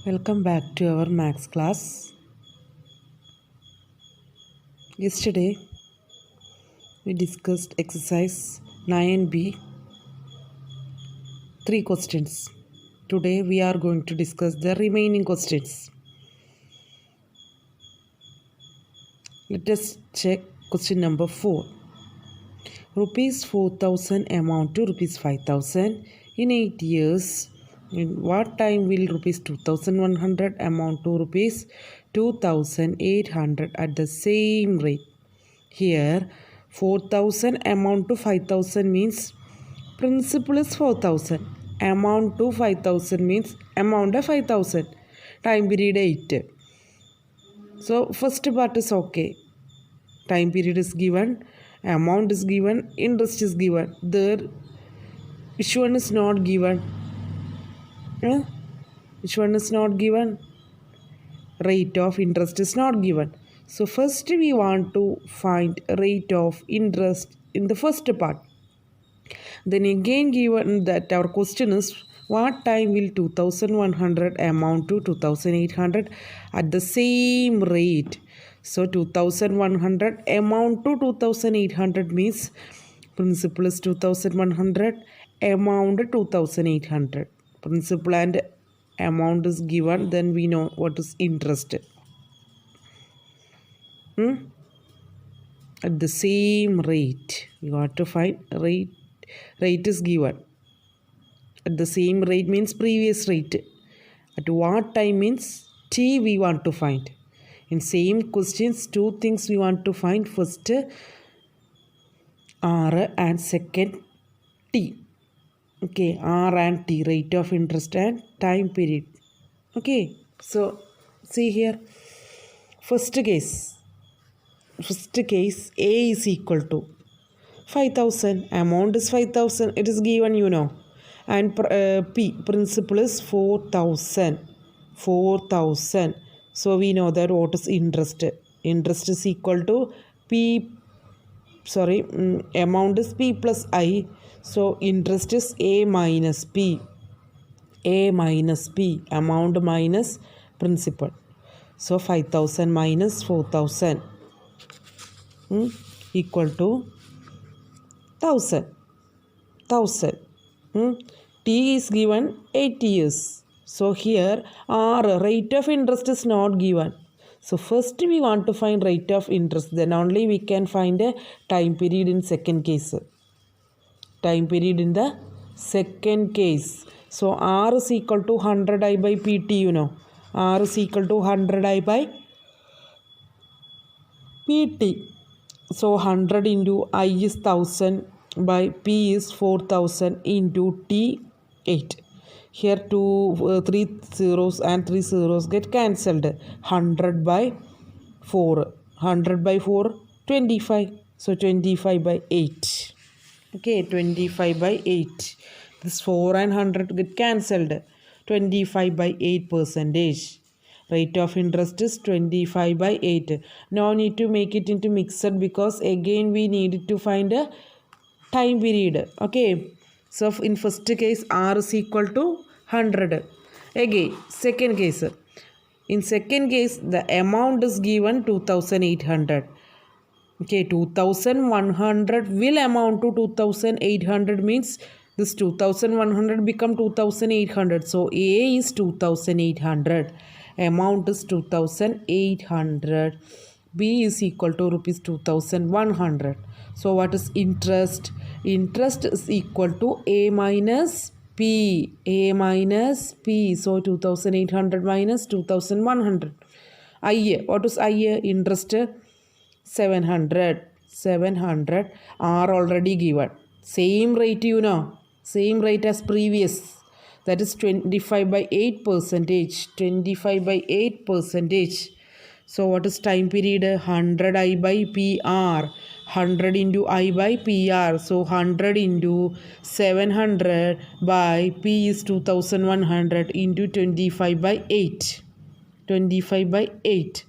Welcome back to our maths class. Yesterday we discussed exercise 9b, 3 questions. Today we are going to discuss the remaining questions. Let us check question number 4. Rupees 4,000 amount to rupees 5,000 in 8 years. In what time will rupees 2,100 amount to rupees 2,800 at the same rate? Here 4,000 amount to 5,000 means principal is 4,000. Amount to 5,000 means amount of 5,000. Time period 8. So first part is okay. Time period is given. Amount is given. Interest is given. There which one is not given? Which one is not given? Rate of interest is not given. So first we want to find rate of interest in the first part. Then again given that our question is what time will 2,100 amount to 2,800 at the same rate. So 2,100 amount to 2,800 means principal is 2,100, amount 2,800. Principal and amount is given, then we know what is interest. At the same rate, you got to find rate is given. At the same rate means previous rate. At what time means t we want to find. In same questions, two things we want to find. First r and second t. Okay, R and T, rate of interest and time period. Okay, so see here. First case A is equal to 5,000. Amount is 5,000. It is given, you know. And P, principal is 4,000. 4,000. So we know that what is interest. Interest is equal to amount is P plus I. So interest is A minus P. A minus P. Amount minus principal. So 5,000 minus 4,000 equal to 1,000. 1,000. T is given 8 years. So here our rate of interest is not given. So first we want to find rate of interest. Then only we can find a time period in second case. Time period in the second case. So R is equal to 100I by PT, you know. R is equal to 100I by PT. So 100 into I is 1,000 by P is 4,000 into T 8. Here 3 zeros and 3 zeros get cancelled. 100 by 4. 100 by 4, 25. So 25 by 8. Okay, 25 by 8. This 4 and 100 get cancelled. 25 by 8 percentage. Rate of interest is 25 by 8. Now need to make it into mixed because again we need to find a time period. Okay, so in first case R is equal to 100. Again, second case. In second case the amount is given 2,800. Okay, 2,100 will amount to 2,800 means this 2,100 become 2,800. So A is 2,800. Amount is 2,800. B is equal to rupees 2,100. So what is interest? Interest is equal to A minus P. A minus P. So 2,800 minus 2,100. I. What is I? Interest 700. 700 are already given. Same rate, you know. Same rate as previous. That is 25 by 8 percentage. 25 by 8 percentage. So what is time period? 100 I by PR. 100 into I by PR. So 100 into 700 by P is 2,100 into 25 by 8. 25 by 8.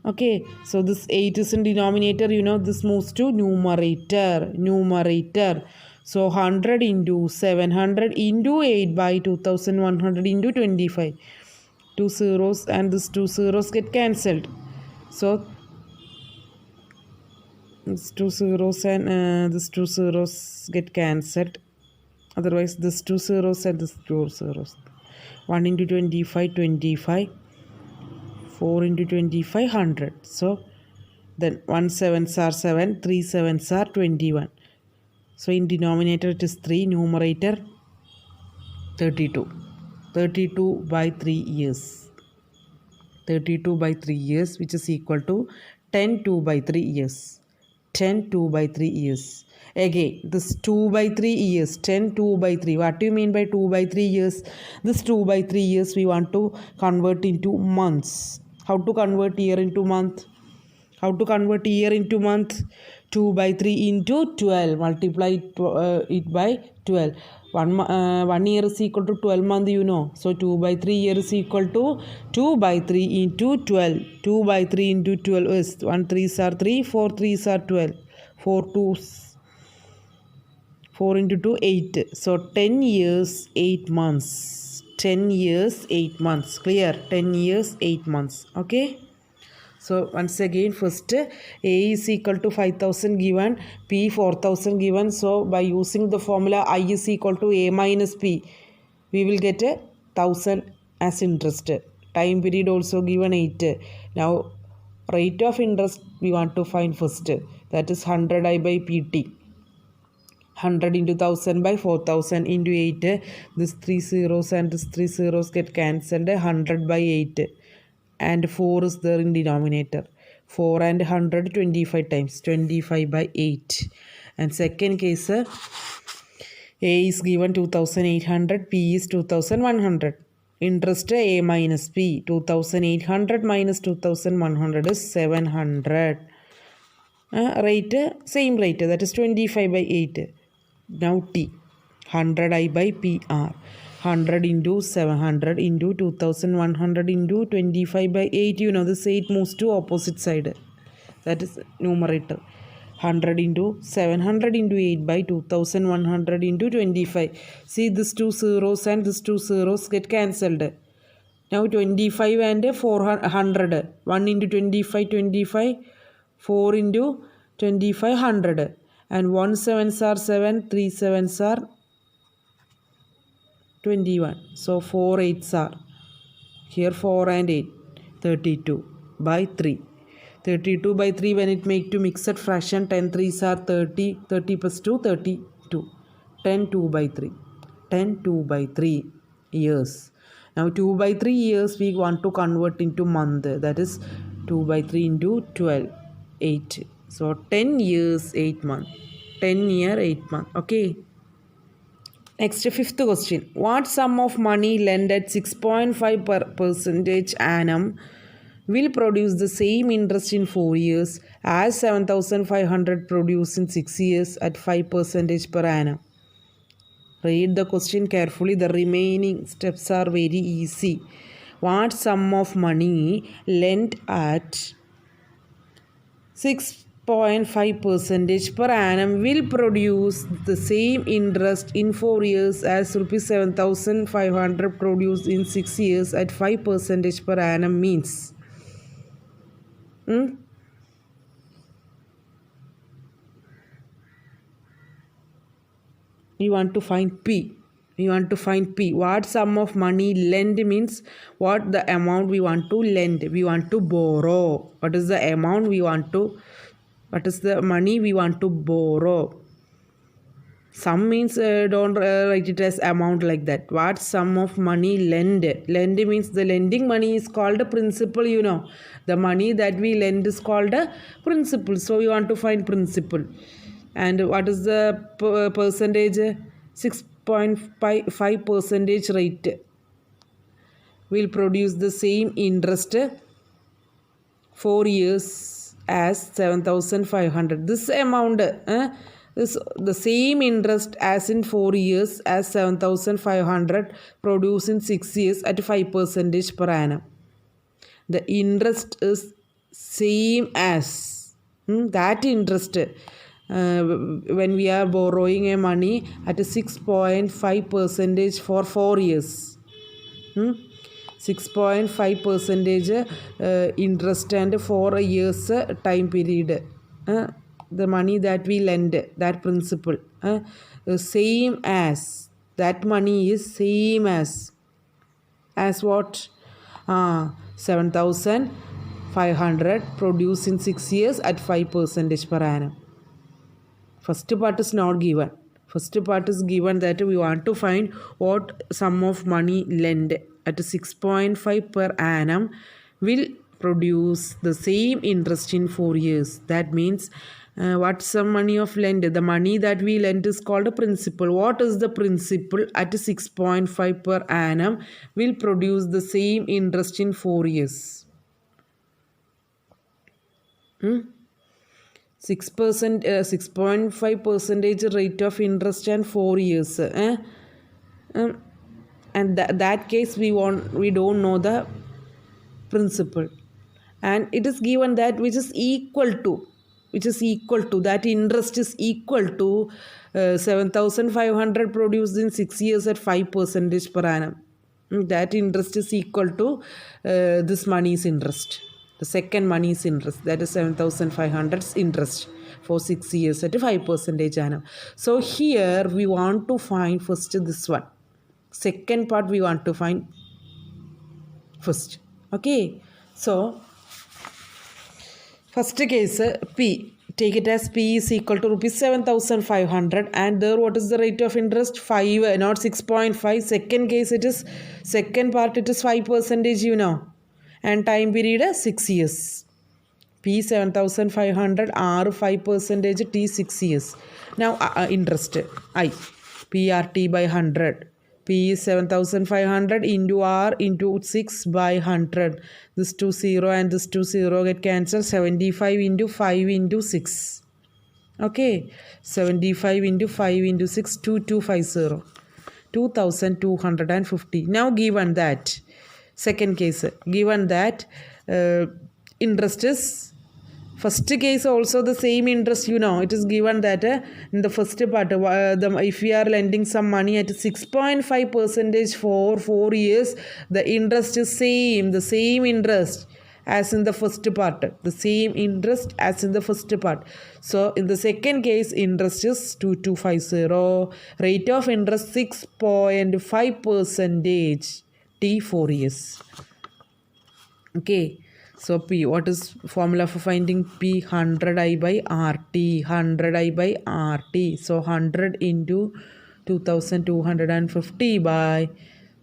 Okay, so this 8 is in denominator, you know, this moves to numerator. Numerator. So 100 into 700 into 8 by 2,100 into 25. 2 zeros and this 2 zeros get cancelled. So this 2 zeros and this 2 zeros get cancelled. Otherwise this 2 zeros and this 2 zeros. 1 into 25, 25. 4 into 25, 100. So then 1 sevens are 7, 3 sevens are 21. So in denominator it is 3, numerator 32. 32 by 3 years. 32 by 3 years, which is equal to 10 2 by 3 years. 10 2 by 3 years. Again, this 2 by 3 years, 10 2 by 3. What do you mean by 2 by 3 years? This 2 by 3 years we want to convert into months. How to convert year into month? How to convert year into month? 2 by 3 into 12. Multiply it by 12. One year is equal to 12 months, you know. So 2 by 3 year is equal to 2 by 3 into 12. 2 by 3 into 12 is 1 3s are 3, 4 3s are 12. 4 2s, 4 into 2, 8. So 10 years, 8 months. 10 years, 8 months. Clear? 10 years, 8 months. Okay? So once again, first A is equal to 5,000 given, P 4,000 given. So by using the formula I is equal to A minus P, we will get 1,000 as interest. Time period also given 8. Now rate of interest we want to find first. That is 100I by PT. 100 into 1000 by 4000 into 8. This 3 zeros and this 3 zeros get cancelled. 100 by 8. And 4 is there in denominator. 4 and 100, 25 times. 25 by 8. And second case, A is given 2800, P is 2100. Interest A minus P. 2800 minus 2100 is 700. Rate, same rate, that is 25 by 8. Now T, 100I by PR. 100 into 700 into 2100 into 25 by 8. You know this 8 moves to opposite side. That is numerator. 100 into 700 into 8 by 2100 into 25. See this 2 zeros and this 2 zeros get cancelled. Now 25 and 400. 1 into 25, 25. 4 into 25, 100. And 1 sevens are 7, 3 sevens are 21. So 4 8s are. Here 4 and 8. 32 by 3. 32 by 3 when it make to mixed fraction. 10 3s are 30. 30 plus 2, 32. 10 2 by 3. 10 2 by 3 years. Now 2 by 3 years we want to convert into month. That is 2 by 3 into 12. 8. So 10 years, 8 months. 10 year, 8 month. Okay. Next, fifth question. What sum of money lent at 6.5% annum will produce the same interest in 4 years as 7,500 produced in 6 years at 5% per annum? Read the question carefully. The remaining steps are very easy. What sum of money lent at 6.5% per annum will produce the same interest in 4 years as rupees 7,500 produced in 6 years at 5% per annum means? We want to find P. We want to find P. What sum of money lend means what the amount we want to lend. We want to borrow. What is the amount we want to, what is the money we want to borrow. Sum means don't write it as amount like that. What sum of money lend. Lend means the lending money is called a principal, you know. The money that we lend is called a principal. So we want to find principal. And what is the percentage? 6.5% rate will produce the same interest 4 years as 7,500. This amount is the same interest as in 4 years as 7,500 produced in 6 years at 5% per annum. The interest is same as that interest when we are borrowing a money at 6.5% for 4 years. 6.5 percentage interest and 4 years time period. The money that we lend, that principal, same as, that money is same as what? 7,500 produced in 6 years at 5% per annum. First part is not given. First part is given that we want to find what sum of money lent at 6.5 per annum will produce the same interest in 4 years. That means what sum money of lend? The money that we lend is called a principal. What is the principal at 6.5 per annum will produce the same interest in 4 years? 6.5 percentage rate of interest and 4 years. And that case we don't know the principal, and it is given that which is equal to that interest is equal to 7,500 produced in 6 years at 5% per annum. That interest is equal to this money's interest. The second money's interest, that is 7,500's interest for 6 years at 5% annum. So here we want to find first this one. Second part we want to find first. Okay. So first case P. Take it as P is equal to rupees 7,500, and there what is the rate of interest? 5, not 6.5. Second case second part it is 5%, and time period 6 years. P 7,500, R 5%, T 6 years. Now interest I, PRT by 100. P is 7,500 into R into 6 by 100. This 2 0 and this 2 0 get cancelled. 75 into 5 into 6. Okay. 75 into 5 into 6, 2250. 2,250. Now given that, second case, given that interest is, first case also the same interest, it is given that in the first part, if we are lending some money at 6.5% for 4 years, the interest is the same interest as in the first part. The same interest as in the first part. So in the second case, interest is 2250. Rate of interest 6.5%. T 4 years. Okay. So P, what is formula for finding P? 100I by RT. 100I by RT. So 100 into 2,250 by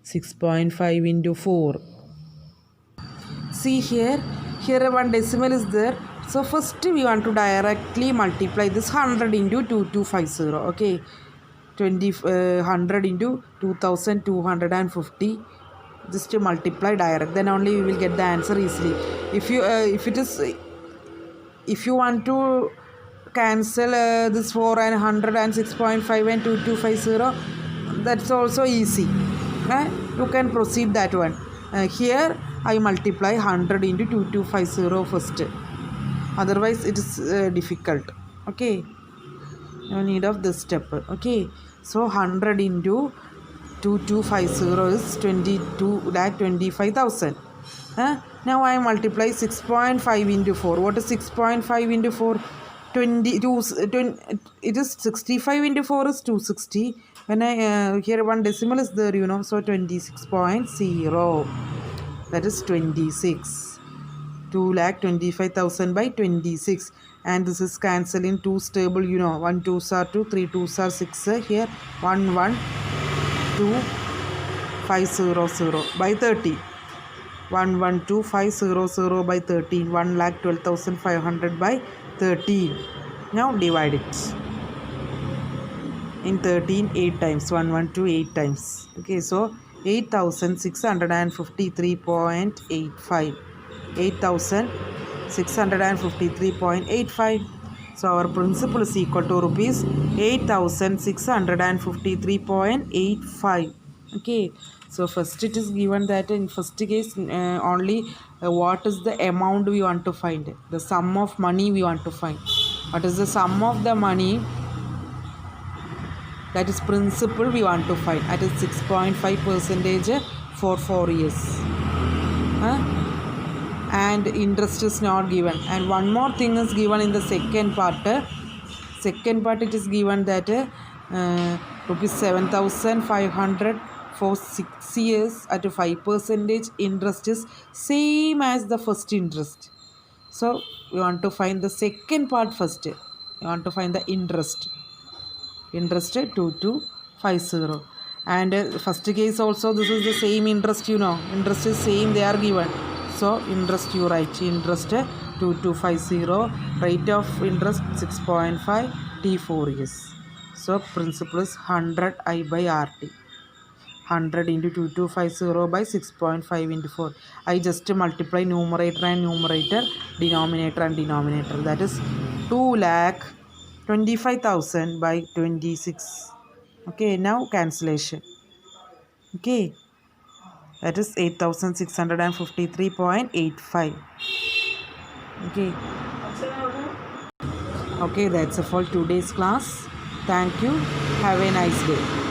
6.5 into 4. See here one decimal is there. So first we want to directly multiply this 100 into 2250. Okay. 100 into 2,250. Just to multiply direct, then only we will get the answer easily. If you want to cancel this 4 and 100 and 6.5 and 2250, that's also easy. You can proceed that one. Here I multiply 100 into 2250 first, otherwise it is difficult. Okay, no need of this step. Okay, so 100 into 2250 is 22,25,000. Now I multiply 6.5 into 4. What is 6.5 into 4? 20, it is 65 into 4 is 260. When I here one decimal is there, so 26.0. That is 26. 2,25,000 by 26. And this is cancelling 2 stable, 1 2s are 2, 3 2s are 6. Here 1 1 2,500 by 30. 1,125,000 by 13. 1,12,500 by 13. Now divide it. In 13, 8 times. 112 8 times. Okay, so 8,653.85. 8,653.85. So our principal is equal to rupees 8,653.85. Okay. So first it is given that in first case only what is the amount we want to find. The sum of money we want to find. What is the sum of the money? That is principal we want to find. That is 6.5% for 4 years. and interest is not given. And one more thing is given in the second part. It is given that rupees 7,500 for 6 years at 5% interest is same as the first interest. So we want to find the second part first. We want to find the interest 2250. And first case also this is the same interest, interest is same, they are given. So interest you write interest 2250, rate of interest 6.5, T4 years. So principal is 100 I by RT. 100 into 2250 by 6.5 into 4. I just multiply numerator and numerator, denominator and denominator. That is 2,25,000 by 26. Okay, now cancellation. Okay, that is 8,653.85. Okay. Okay, that's all for today's class. Thank you. Have a nice day.